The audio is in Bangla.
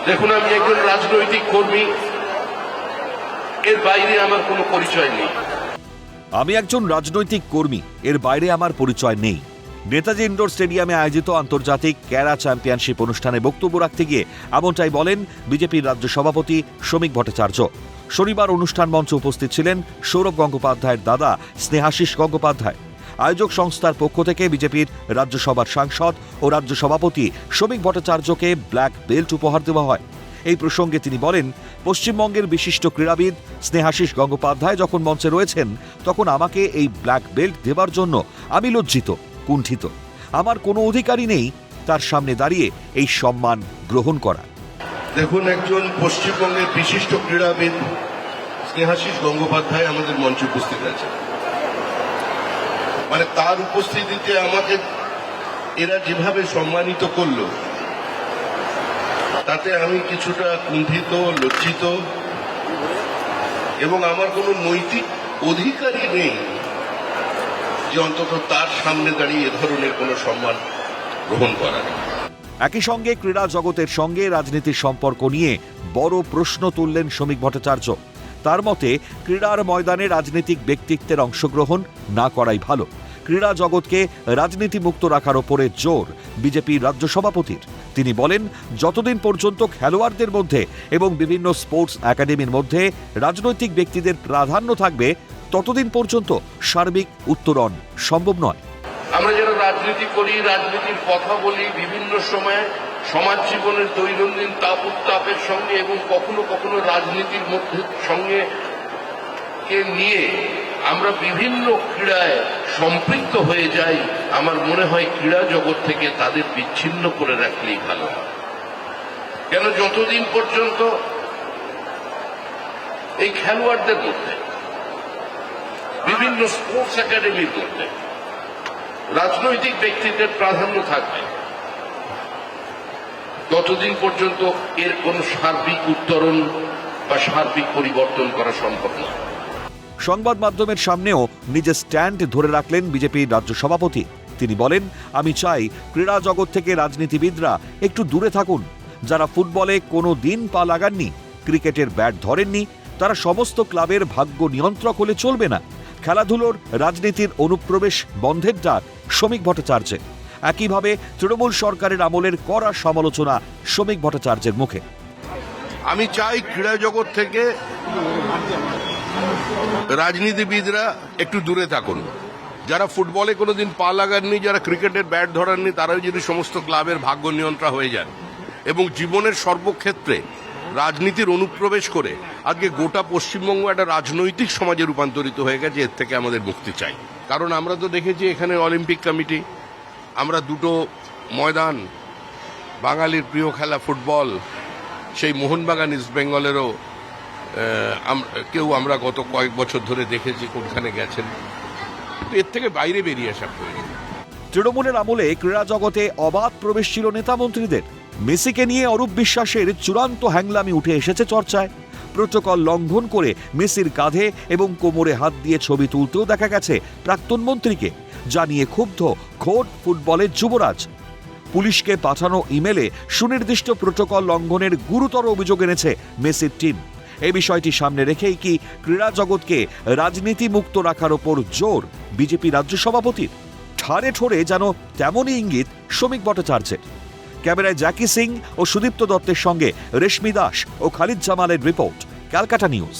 দেখুন, আমি একজন রাজনৈতিক কর্মী, এর বাইরে আমার কোনো পরিচয় নেই। আমি একজন রাজনৈতিক কর্মী, এর বাইরে আমার পরিচয় নেই। নেতাজি ইন্ডোর স্টেডিয়ামে আয়োজিত আন্তর্জাতিক ক্যারা চ্যাম্পিয়নশিপ অনুষ্ঠানে বক্তব্য রাখতে গিয়ে এমনটাই বলেন বিজেপির রাজ্য সভাপতি শ্রমিক ভট্টাচার্য। শনিবার অনুষ্ঠান মঞ্চে উপস্থিত ছিলেন সৌরভ গঙ্গোপাধ্যায়ের দাদা স্নেহাশিস গঙ্গোপাধ্যায়। আয়োজক সংস্থার পক্ষ থেকে বিজেপির রাজ্যসভার সাংসদ ও রাজ্য সভাপতি শ্রমিক ভট্টাচার্যকে ব্ল্যাক বেল্ট উপহার দেওয়া হয়। এই প্রসঙ্গে তিনি বলেন, পশ্চিমবঙ্গের বিশিষ্ট ক্রীড়াবিদ স্নেহাশিস গঙ্গোপাধ্যায় যখন মঞ্চে রয়েছেন তখন আমাকে এই ব্ল্যাক বেল্ট দেবার জন্য আমি লজ্জিত, কুণ্ঠিত। আমার কোনো অধিকারই নেই তার সামনে দাঁড়িয়ে এই সম্মান গ্রহণ করা। দেখুন, একজন পশ্চিমবঙ্গের বিশিষ্ট ক্রীড়াবিদ স্নেহাশিস গঙ্গোপাধ্যায় আমাদের মঞ্চে উপস্থিত আছে। মানে তার উপস্থিতিতে আমাকে এরা যেভাবে সম্মানিত করলো, তাতে আমি কিছুটা কুণ্ঠিত, লজ্জিত, এবং আমার কোনো নৈতিক অধিকারই নেই যে অন্তত তার সামনে দাঁড়িয়ে এ ধরনের কোনো সম্মান গ্রহণ করার। একই সঙ্গে ক্রীড়া জগতের সঙ্গে রাজনীতির সম্পর্ক নিয়ে বড় প্রশ্ন তুললেন শ্রমিক ভট্টাচার্য। তার মতে, ক্রীড়ার ময়দানে রাজনৈতিক ব্যক্তিত্বের অংশগ্রহণ না করাই ভালো। ক্রীড়া জগৎকে রাজনীতি মুক্ত রাখার ওপরে জোর বিজেপির রাজ্য সভাপতির। তিনি বলেন, যতদিন পর্যন্ত খেলোয়াড়দের মধ্যে এবং বিভিন্ন স্পোর্টস একাডেমির মধ্যে রাজনৈতিক ব্যক্তিদের প্রাধান্য থাকবে, ততদিন পর্যন্ত সার্বিক উত্তরণ সম্ভব নয়। আমরা যারা রাজনীতি করি, রাজনীতির কথা বলি, বিভিন্ন সময় সমাজ জীবনের দৈনন্দিন তাপ উত্তাপের সঙ্গে এবং কখনো কখনো রাজনীতির মধ্যে সঙ্গে নিয়ে আমরা বিভিন্ন ক্রীড়ায় সম্পৃক্ত হয়ে যাই। আমার মনে হয় ক্রীড়া জগৎ থেকে তাদের বিচ্ছিন্ন করে রাখলেই ভালো। কেন, যতদিন পর্যন্ত এই খেলোয়াড়দের মধ্যে, বিভিন্ন স্পোর্টস একাডেমির মধ্যে রাজনৈতিক ব্যক্তিদের প্রাধান্য থাকবে, ততদিন পর্যন্ত এর কোনো সার্বিক উত্তরণ বা সার্বিক পরিবর্তন করা সম্ভব নয়। সংবাদ মাধ্যমের সামনেও নিজের স্ট্যান্ড ধরে রাখলেন বিজেপির রাজ্য সভাপতি। তিনি বলেন, আমি চাই ক্রীড়া জগৎ থেকে রাজনীতিবিদরা একটু দূরে থাকুন। যারা ফুটবলে কোনো দিন পা লাগাননি, ক্রিকেটের ব্যাট ধরেননি, তারা সমস্ত ক্লাবের ভাগ্য নিয়ন্ত্রক হলে চলবে না। খেলাধুলোর রাজনীতির অনুপ্রবেশ বন্ধের ডাক শ্রমিক ভট্টাচার্যের। একইভাবে তৃণমূল সরকারের আমলের কড়া সমালোচনা শ্রমিক ভট্টাচার্যের মুখে। আমি চাই ক্রীড়া জগৎ থেকে রাজনীতিবিদরা একটু দূরে থাকুন। যারা ফুটবলে কোনোদিন পা লাগাননি, যারা ক্রিকেটের ব্যাট ধরাননি, তারাই যদি সমস্ত ক্লাবের ভাগ্য নিয়ন্ত্রণ হয়ে যান এবং জীবনের সর্বক্ষেত্রে রাজনীতির অনুপ্রবেশ করে আজকে গোটা পশ্চিমবঙ্গ একটা রাজনৈতিক সমাজে রূপান্তরিত হয়ে গেছে, এর থেকে আমাদের মুক্তি চাই। কারণ আমরা তো দেখেছি এখানে অলিম্পিক কমিটি, আমরা দুটো ময়দান, বাঙালির প্রিয় খেলা ফুটবল, সেই মোহনবাগান ইস্ট বেঙ্গলেরও আমরা গত কয়েক বছর ধরে দেখেছি কোনখানে গেছেন। এর থেকে বাইরে বেরিয়ে আসা প্রয়োজন। তৃণমূলের আমলে ক্রীড়া জগতে অবাধ প্রবেশ ছিল নেতা মন্ত্রীদের। মেসিকে নিয়ে অরূপ বিশ্বাসের চূড়ান্ত হ্যাংলামি উঠে এসেছে চর্চায়। প্রোটোকল লঙ্ঘন করে মেসির কাঁধে এবং কোমরে হাত দিয়ে ছবি তুলতেও দেখা গেছে প্রাক্তন মন্ত্রীকে, যা নিয়ে ক্ষুব্ধ খোদ ফুটবলের যুবরাজ। পুলিশকে পাঠানো ইমেলে সুনির্দিষ্ট প্রোটোকল লঙ্ঘনের গুরুতর অভিযোগ এনেছে মেসির টিম। এই বিষয়টি সামনে রেখেই কি ক্রীড়া জগৎকে রাজনীতি মুক্ত রাখার ওপর জোর বিজেপি রাজ্য সভাপতির? ঠাড়ে ঠোড়ে যেন তেমনই ইঙ্গিত শ্রমিক ভট্টাচার্যের। ক্যামেরায় জ্যাকি সিং ও সুদীপ্ত দত্তের সঙ্গে রেশমি দাস ও খালিদ জামালের রিপোর্ট, ক্যালকাটা নিউজ।